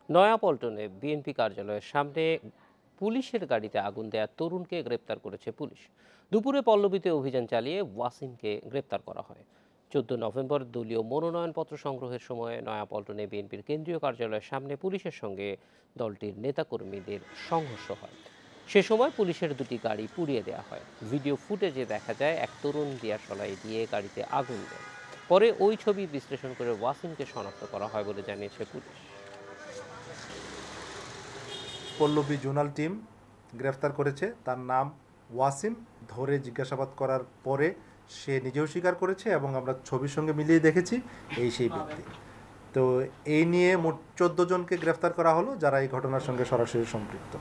নয়াপল্টনে বিএনপি কার্যালয়ের সামনে পুলিশের গাড়িতে আগুন দেয়া তরুণকে গ্রেপ্তার করেছে পুলিশ। দুপুরে পল্লবীতে অভিযান চালিয়ে ওয়াসিমকে গ্রেপ্তার করা হয়। 14 নভেম্বর দলীয় মনোনয়নপত্র সংগ্রহের সময় নয়াপল্টনে বিএনপির কেন্দ্রীয় কার্যালয়ের সামনে পুলিশের সঙ্গে দলটির নেতাকর্মীদের সংঘর্ষ হয়। সে সময় পুলিশের দুটি গাড়ি পুড়িয়ে দেওয়া হয়। ভিডিও ফুটেজে দেখা যায় এক তরুণ দিয়াশলাই দিয়ে গাড়িতে আগুন দেয়। পরে ওই ছবি বিশ্লেষণ করে ওয়াসিমকে শনাক্ত করা হয় বলে জানিয়েছে পুলিশ। পল্লবী জোনাল টিম গ্রেফতার করেছে। তার নাম ওয়াসিম। ধরে জিজ্ঞাসাবাদ করার পরে সে নিজেও স্বীকার করেছে এবং আমরা ছবির সঙ্গে মিলিয়ে দেখেছি সেই ব্যক্তি। তো এই নিয়ে মোট 14 জনকে গ্রেফতার করা হলো যারা এই ঘটনার সঙ্গে সরাসরি সম্পৃক্ত।